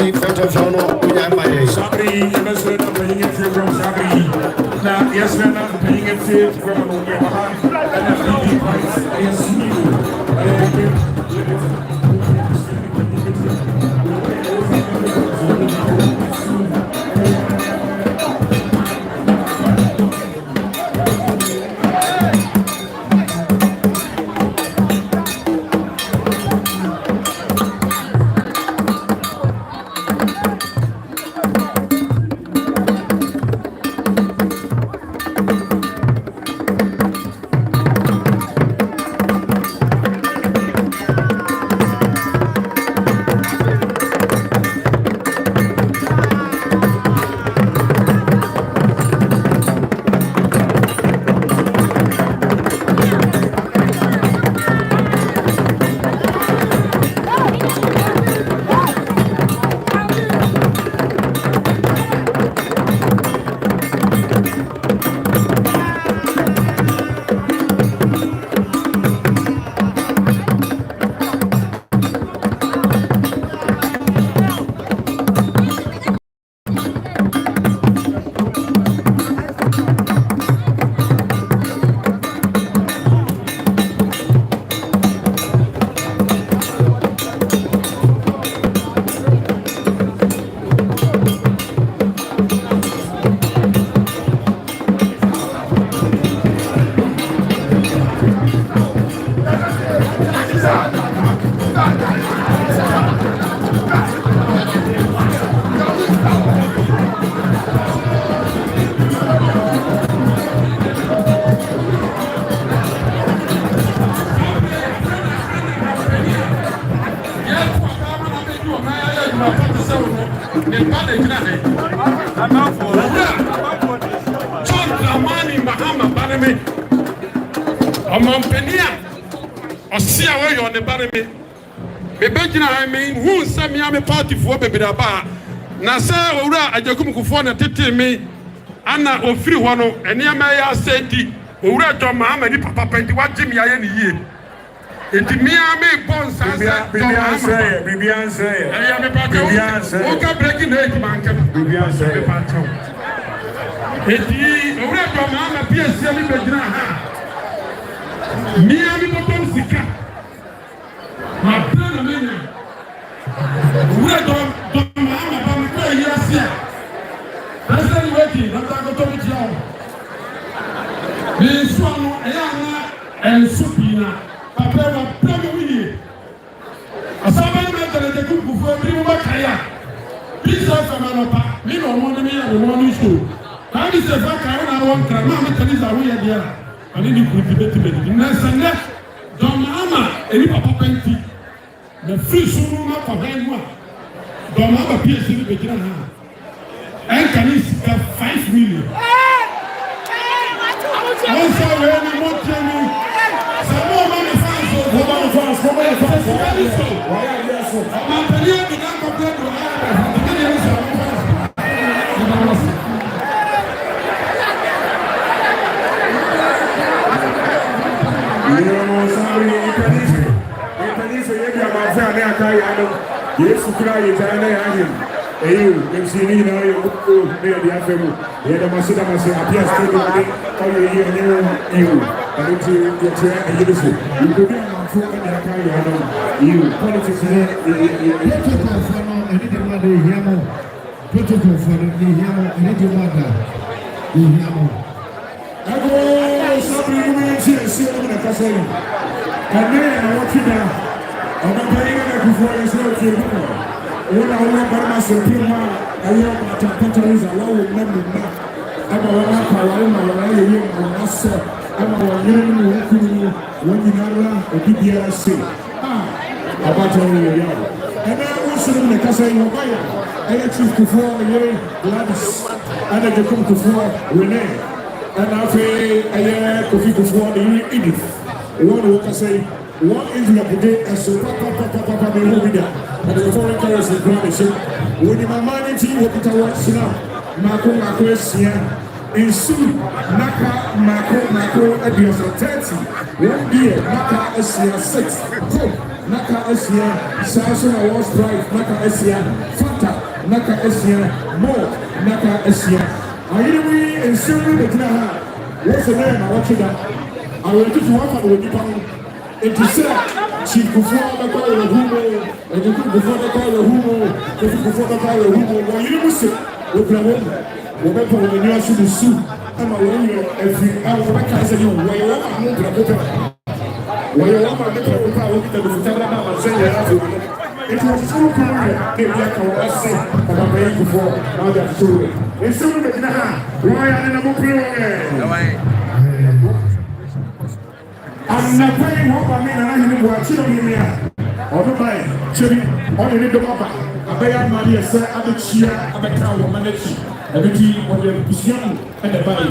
Sabri Kotofono Uyamaye. Sabri, you must not paying it from Sabri. Now, yes, we're not paying it from Oheneba. And that's the price. Party for baby Daba. Nasa Ura J.A.Kuffour na tete me ana ofiri ho no ene ma ya sedi Ura to Muhammad papa penti wa jimi aye ni yie enti me a me bon sansa Bibian say ya me pa o ka breaking head man ka Bibian say pa taw enti Ura to Muhammad PSC mi be gina ha me a me bottom sika ma plan me Where don't yes, that's the way I'm going to tell you. This one, and Supina, Papa, Plamini. A Saban that they could go for Kaya. This is a Manapa, me no one me and one issue. I is a back I want to Mama Teresa away again. I need to cultivate it. Nasanga, Don Mama, and Papa Penti. The free Suma for them. Don Mama PSC began. And can you spend 5 million? Also, when you want to some more money fans, I'm telling you, not compared to yes, you MC Nina, you the Afemu, you the Masida Masi, appears to be how you hear you, and it's your train and you listen. You could be on foot and you politics and protocol for anything that they hear more. Protocol for the Yamo, anything like that. Yamo. I go something you may see in the castle. And then I watch it down. I'm not paying before you say, when I went by my Suprema, I am at a country is allowed with them. I'm a about all your yard. And I was in the Casa in Ohio. I J.A.Kuffour, Gladys, and J.A.Kuffour, Renee, and I say, Kuffour, Edith. One who can say, one is the day, and so Papa, the movie. And the foreign currency is when you manage to put a watch now, Mako Sia, in Sue, Naka, Mako, Adios 30, 1 year, Naka Sia 6, Naka Sia, Samson Awards Drive, Naka Sia, Fanta. naka esia more naka esia ayiri ensem no betina ha wose na na wache da awetu to wafa do nipa ho enti se Chief Kuffour na kwa le humo Kuffour na kwa le humo Kuffour na kwa le humo ayiri musse wo plawo wo be po ni asu du su ama wo ni efi awo ba ka se ni wo yo wa mo plawo pe wo yo wa ma de plawo pa wo kita do tabra na ma se ya afu it was so cool they like our say about my Kuffour now that so it's so much na why are na mo plawo I'm not paying what I mean, and I didn't watch it on here. Or the buy, Chili, only the Papa. I pay out money, sir, I'm a cheer, I'm a cow, manage everything when you're young and the body.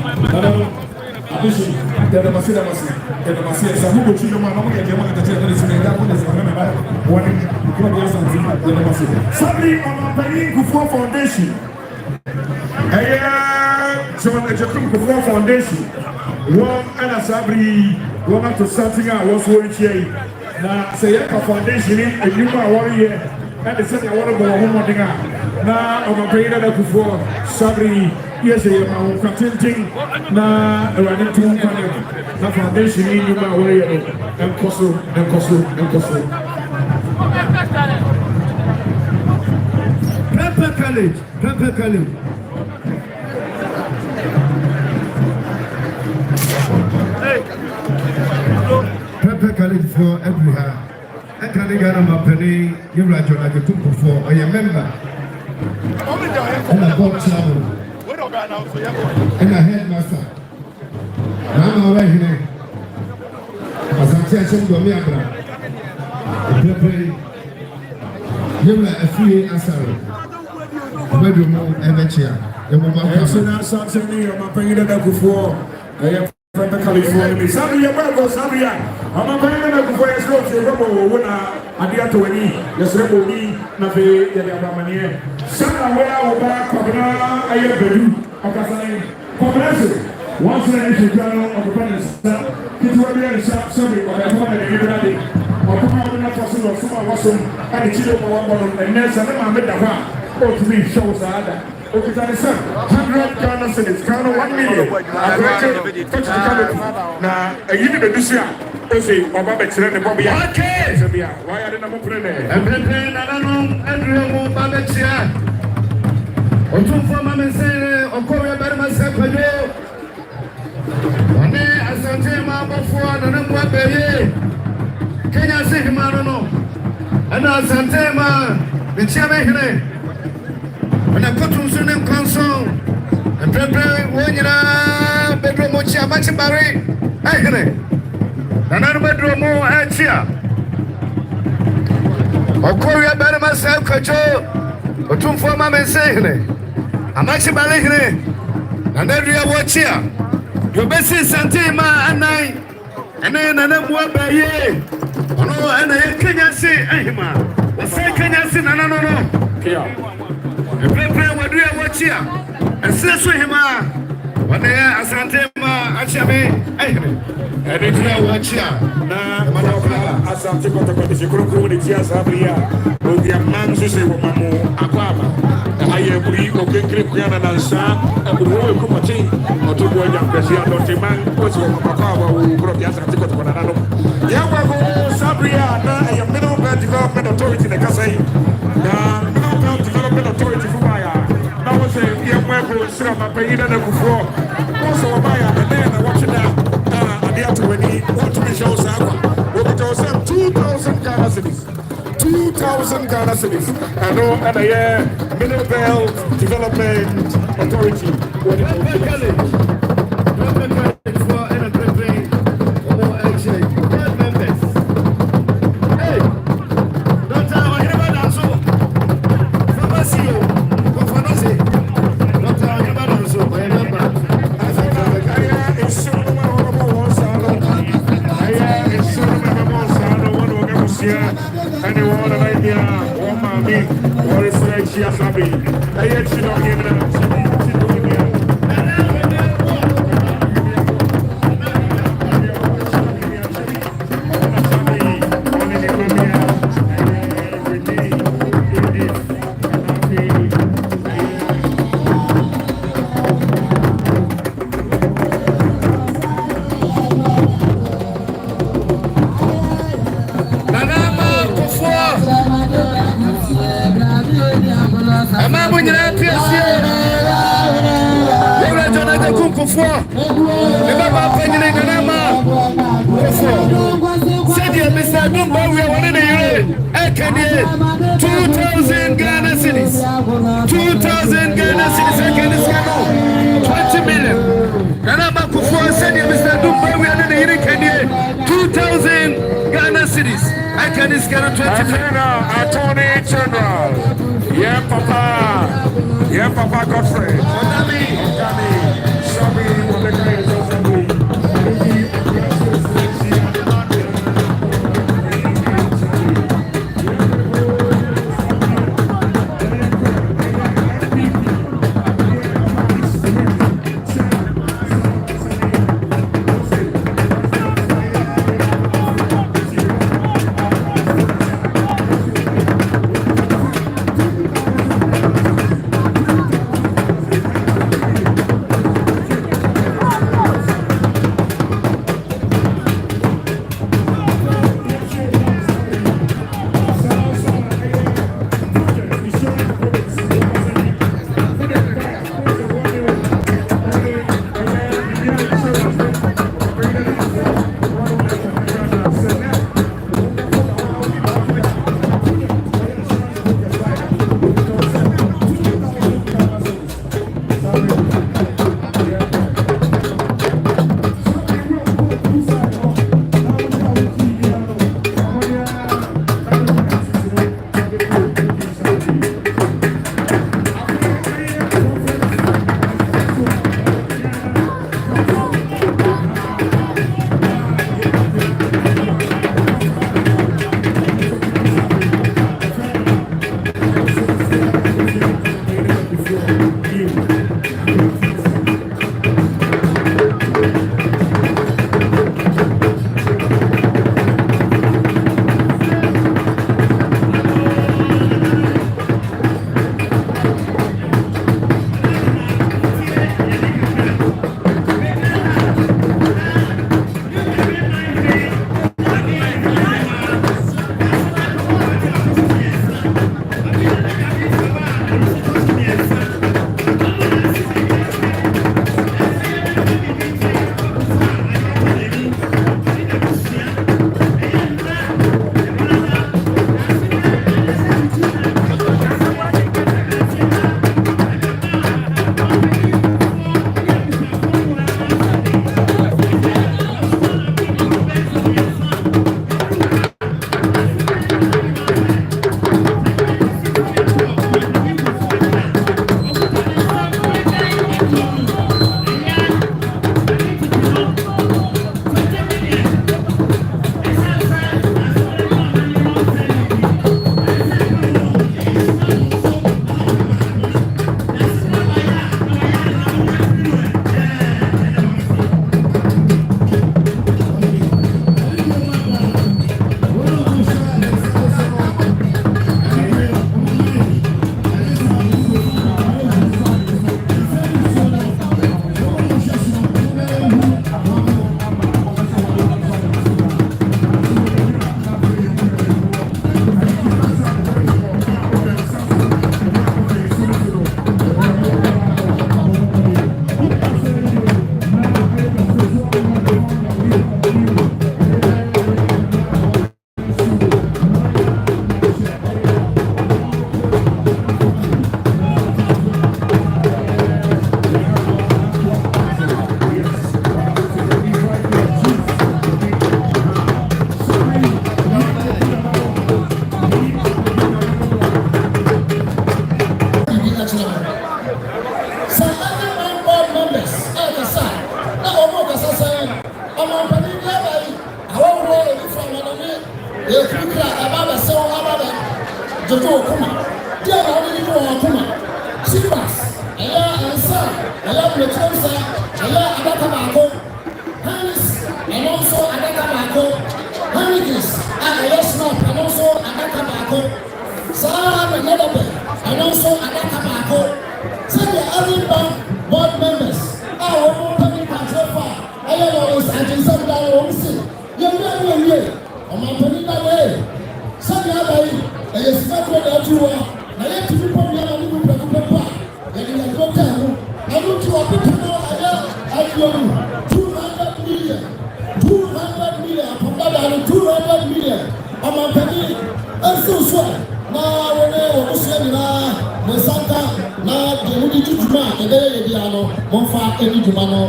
Addition, there must be a some who you know, I'm going to get one of the generation that one is one years and somebody on my paying Kuffour Foundation. Hey, John, the Kuffour Foundation. One and a Sabri, one to something I was worried. Now, say a foundation in a new warrior, and the second one of the home thing. Now, I'm a paid at Kuffour, Sabri, yes, I'm contenting. Now, running to one the foundation in new warrior, and Koso. Pepper College. Pepper College for everywhere. I can't get on my penny. You write your like a Kuffour. Are you a member? And I bought travel. And I headmaster. I'm away here. As I'm saying, to me, you were a free answer. Where do you move ever chair? You will not have something new. I'm paying the Kuffour. I am from California. Sabria, Sabria. I'm a man of the slope to Robo, when I dear to any, the Sreboni, Navi, Yamania. Somewhere over Kobana, I am Bedu, Okasai, Kobanasu. Once I issue journal of the Palace, it will be a sharp survey of a woman in Liberty, or Pamela Fossil or Suma Wasson, and the Chido Mawabon, and Nelson, and Medava, or to be shows other. Okay, that is 100 Ghana cedis, Ghana 1 million. I'm going to touch the cabinet. Now, a unit of this year, say, Baba Chile, Bobby. Okay, why are the number playing? And playing, I don't know, Andrew Baba Chia. Or two for Mamma say, or Korea Berma Sepayo. One day, I sent him out before, and then what they Kenya say him, I don't know. And I sent him, the chairman. When I put on some console and prepare when you're bedroom, which I'm much about it. Another bedroom more at here. Or Korea better myself, control, or two for my man saying, I'm much about it. And every hour watch here. Your best is Santima and I, and then another one by ye. Oh, and I can't say, Ahima. What's I can't say, no. Pray what do you watch here? And says to him, when they are Asantema, Achabe, and it's now watch here. Now, Asanteko, the Shikuku, the Chia Sabria, will be a man to say, Mamu, Aquama. I agree, okay, Kripiana and Sa, and the Royal Kumati, or to go young President, or the man, what's your Papa, who brought the Asanteko to another. Yawago, Sabria, I am middle development authority in the Kasai. Development authority for Maya. Now was a young man who was from a paying and Kuffour. Also, Maya, and then I watch it now. And the other when he want to be shows up. We'll be told 2,000 Ghana cities. 2,000 Ghana cities. And no, and a Middle Belt Development Authority. What it anyone idea, one mommy, or is like she has happy. I yet she don't give it up. She don't give it up. Amamu nyina piasie. Ora J.A.Kuffour Kuffour. Eba ba panyine nganama. Kuffour. Said you Mr. Dumbo we are in the year. Ekene 2000 Ghana cedis. 2000 Ghana cedis ekene skano. 20 million. Nganama Kuffour said you Mr. Dumbo we are in the year ekene 2000 Ghana cedis. Ekene skano 20 million. Attorney General. Yeah, Papa Godfrey. Odami. Sorry, what the guy is so so na wone wo so ni na mo santa na de mu di juma e be ye bi ano mo fa eni juma no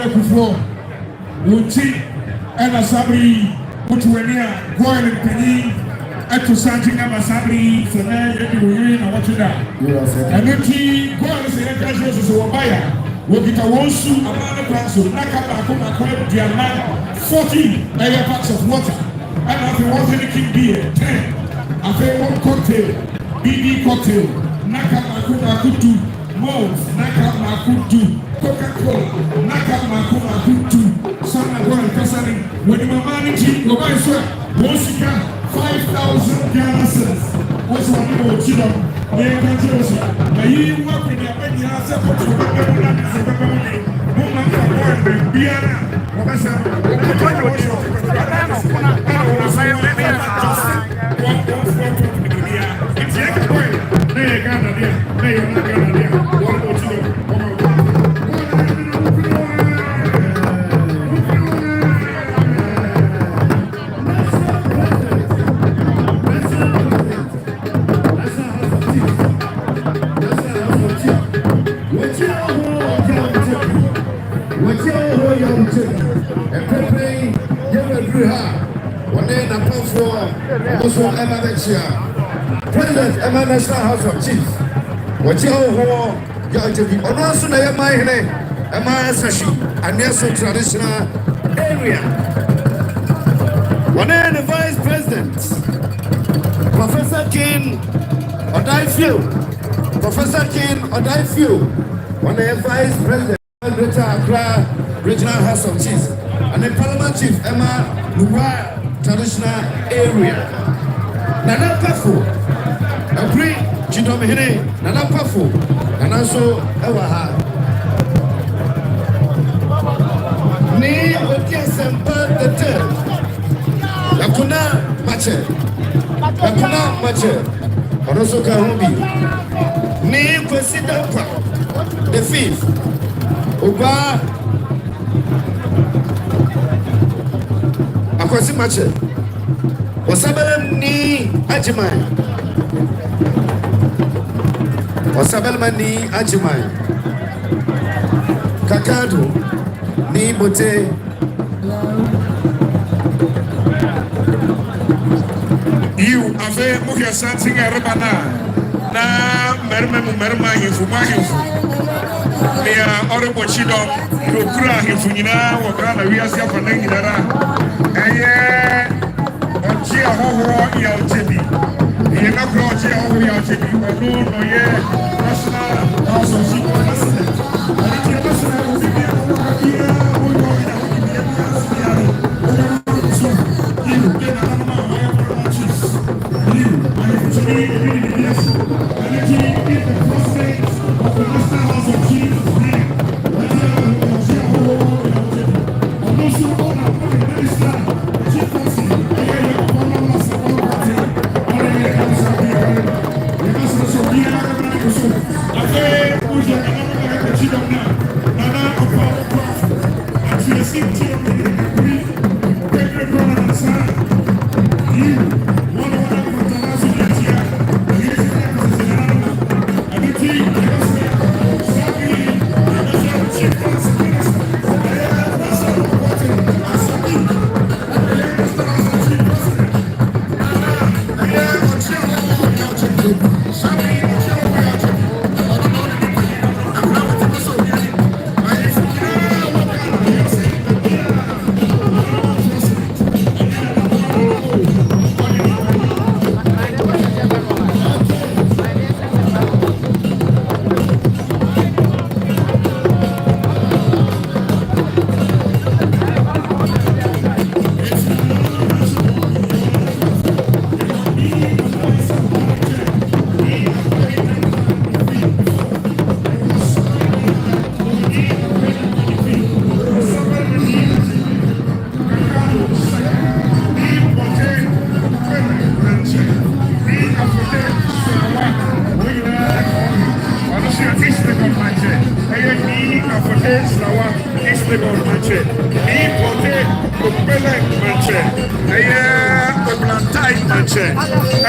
J.A.Kuffour, and Aseibu Amanfi, going and penny at to something of Aseibu for now, and what you done. And the key goes in the treasures of Obaya. We get a one suit, a man of class, so Nakaba, 40 packs of water. And after one drinking beer, 10. After one cocktail, BD cocktail, Naka Makutu, Malts, Naka Makutu, Coca-Cola, Naka Makutu, Sana Guan Kasari, when you are managing, go by sir, Mosika, 5,000 Ghana cents. What's one more children? They can tell us. Now you work with your baby, I said, but you are President Ministerial House of Chiefs. What you got to be also the and there's a traditional area. One the Vice President, Professor King Odehyie, one the Vice President, Greater Accra Regional House of Chiefs, and the Parliament Chief Emma Lua traditional area. Nana Baffour, Abri, Chidomene, Nana Baffour, and also Ewaha. Ni Odia Semper the third. Lakuna Mache, and also Kahumbi. Ni President the fifth. Oba Akwasi Mache. Wasabel ni Ajimai. Kakado ni Bote. You ave muke something erebana na merma hifu ya orebo chidom okura hifu nyina wokra na wiase afana nyinara eye Chia Hoho Yaltibi. He not brought Chia Hoho Yaltibi. No, National House of Chief President. And it's a national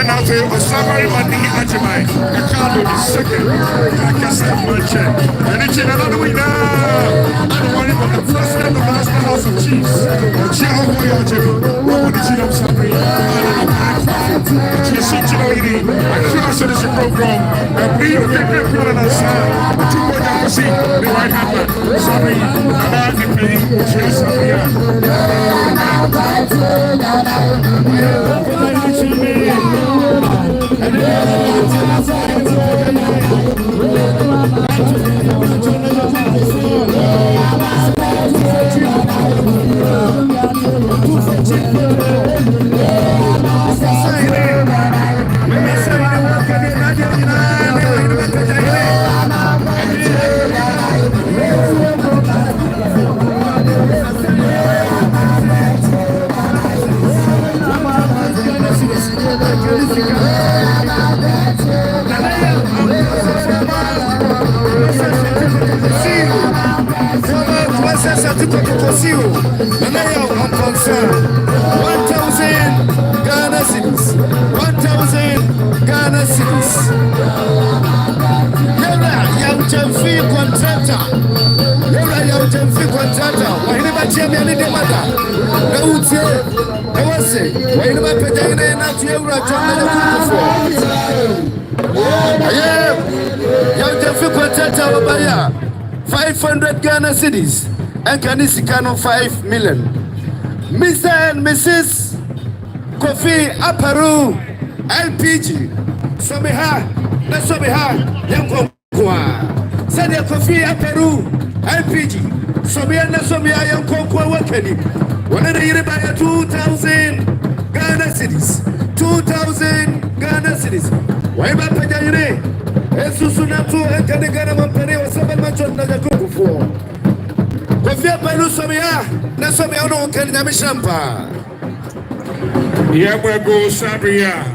and I'll say, Osama Mani Ajimai, I can't do the second. I can say Manche. And it's another way now. I don't want it, but the president of the National House of Chiefs, J.A.Kuffour, what did you know, Sabri? She's such a lady. I cross this program. And we will get them put on our side. But you want to see the right hand. Sorry, I'm not going to be Sabri. Ghana cedis and Kanisicano 5 million. Mr. and Mrs. Kofi Aparu LPG Someha Yankwa said Kofi Aparu LPG Somia Somia Yankwa Wakeni 2,000 Ghana cedis 2,000 Ghana cedis. Why not Pajayne? Esusunatu and Kanigana Mampere or Sabamachon J.A.Kuffour. Kofia Pelu Somia, Nasomia no Kanamishampa. Yamwego Sabria,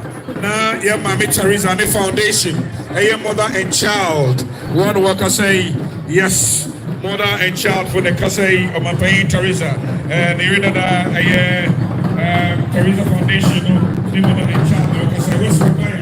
na Yamami Teresa and the foundation, a mother and child. One worker say, yes, mother and child for the Kasei of my pain Teresa. And even that Teresa Foundation, the mother and child, because I was required.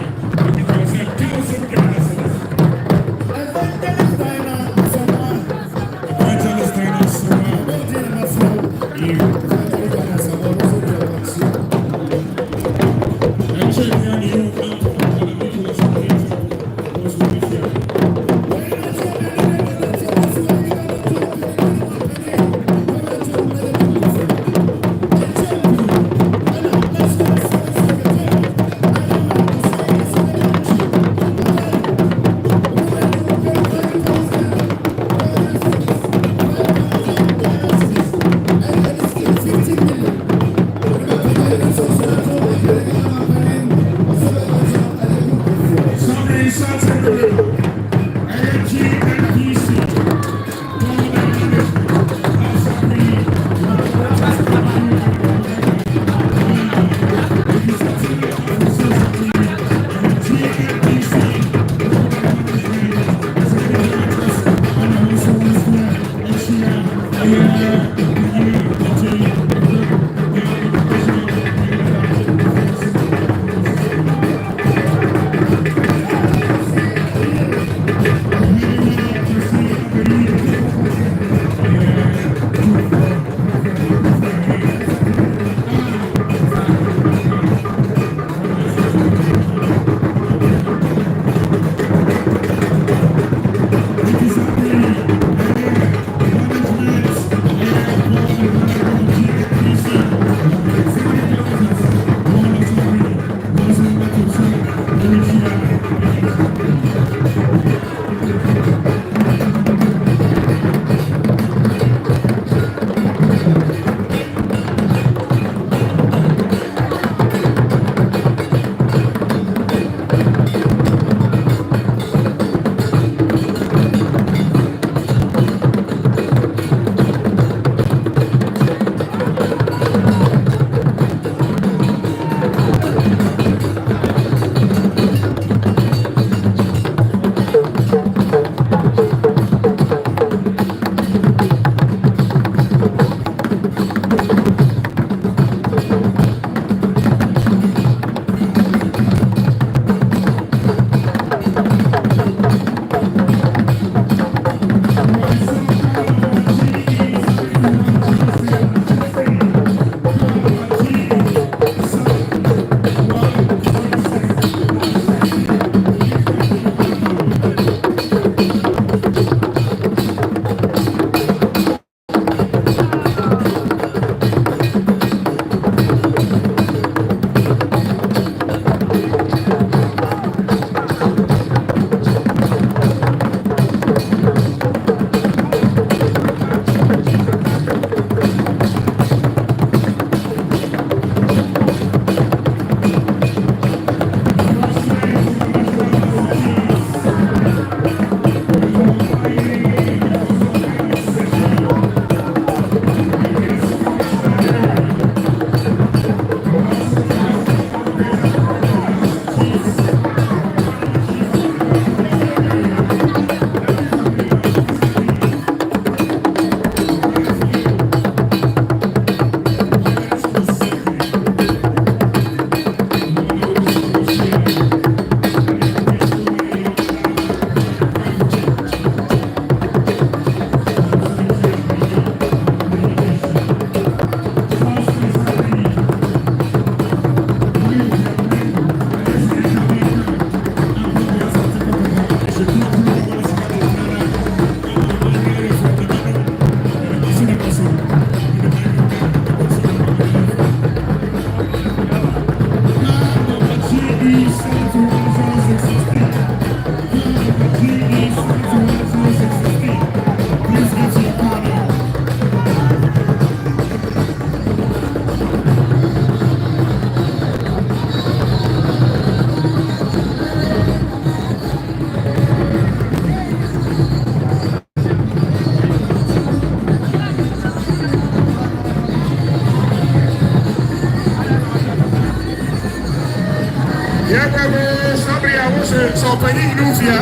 Sabri, I was so paying Nufia,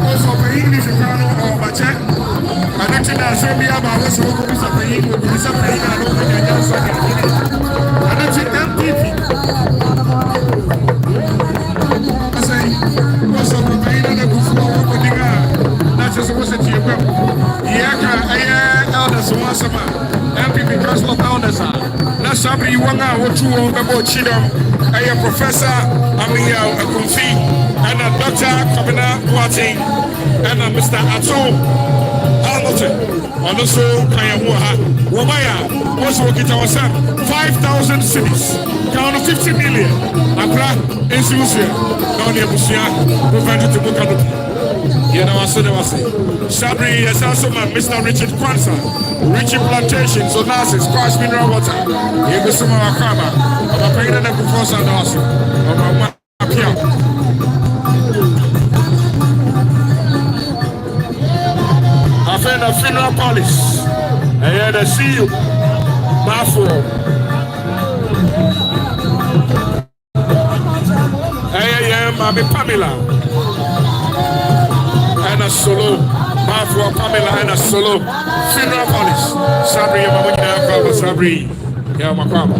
also paying this Kano or Bacha. I don't think I said me about what's going to be paying with this paying. I don't think I know something. I don't think that TV. I say, what's up, paying on the Kuffour, not just what's it to your well. Yeah, elders once a month. MP because of elders are. Now, somebody you want to go through about Chidom. I am Professor Amia Akunfi and a Dr. Kwarteng and a Mr. Ato Hamilton. And also, Kayamuha, Womaya, also get our son 5,000 cities, count of 50 million. Accra, Insusia, down near Busia, prevented to Bukano. You know, I said, Sabri is also my Mr. Richard Kwanzaa, Richie Plantation, so Nazis, Squash Mineral Water. You go some of our karma. I'm a paying the Kuffour and also. I'm a Pia. I found a funeral police. I had to see you. Baffour. I am Pamela. And a solo, Baffour, Pamela, and a solo funeral police. Sabri, Sabri, yeah, Makwama.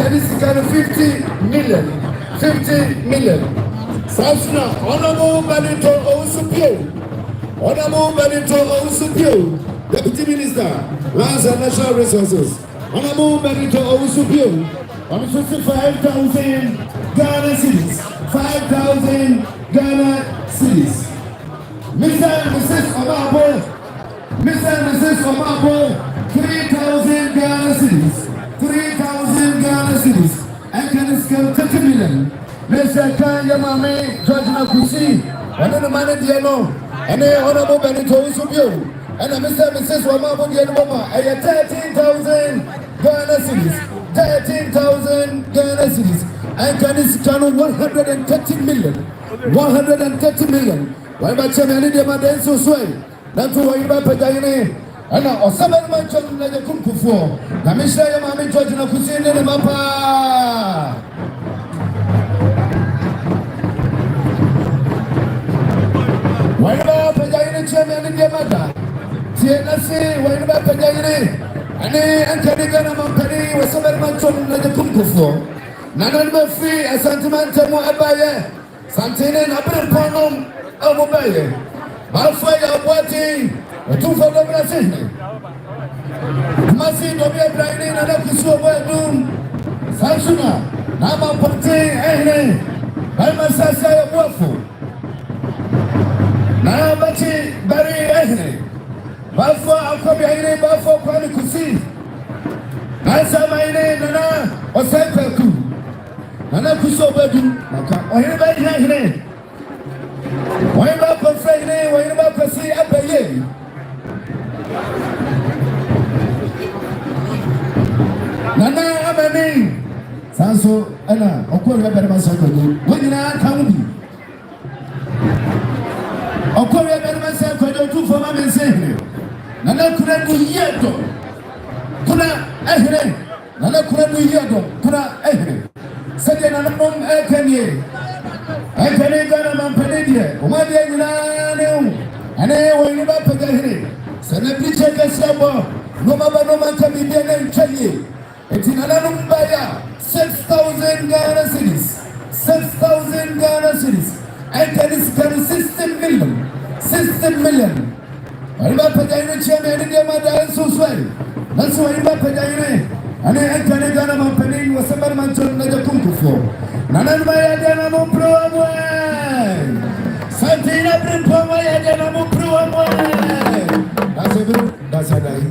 Kaniskan 50 million. 50 million. Sasna, Honorable Benito Osupio. Honorable Benito Osupio, Deputy Minister, Lands and Natural Resources. Honorable Benito Osupio, on 55,000 Ghana cities. 5,000 Ghana cities. Mr. and Mrs. Omabo, Mr. and Mrs. Omabo, 3,000 Ghana cities. 3,000 Ghana cities. And can scale 30 million. Mr. Kanya Mame, George Nakusi, one of the money Diano, and the Honorable Benito Usubio, and Mr. and Mrs. Omabo Dianoma, and 13,000 Ghana cities. 13,000 Ghana cities. And can scale 130 million. 130 million. Why about Chamani de Maden so sway? That's why you buy Pagayane. And now, Osaban Manchon like a J.A.Kuffour. The Ministerial Mammy George Nakusi and the Mapa. Why about Pagayane Chamani de Mata? Tienasi, why about Pagayane? And then Kanigana Mampani was Osaban Manchon like a J.A.Kuffour. Nanan Mafi, a sentimental Moabaye. Santine Abel Ponum. Mobile, Malfire waiting, a 2 for the Brazil. Massing of your brain and a Kuso Doom, Sansuna, Nama Ponte, I'm a Sasa Waffle. Now, Bachi, Barry, Baffour Kyei, Baffour Kyei, Nasa my name, Nana, Aseibu, Nana Kuso Doom, Oheneba. Why not for Friday? Why not for see a pay? Nana, I'm a name. Sanso, Anna, of course, I better myself. When you are coming, of course, I better myself. I don't do for my saying. Nana couldn't do yet. Kuna Ehre. Nana couldn't do yet. Kuna Ehre. Said another mom, Ekanye. I can't go on Panadia, Omadia, and I will never pay. Send a picture of Sabo, no Mama, no man can be there and tell you. It's in another buyer, 6,000 Ghana cities, 6,000 Ghana cities. I can spend 16 million, 16 million. I'm not paying chairman and my dad so swell. That's why I'm not paying. And I can't go on Panadia was a man like a J.A.Kuffour. Nanan Maya Janamo Pro-Amway. Santina Maya Janamo Pro-Amway. That's a day.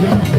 Yeah.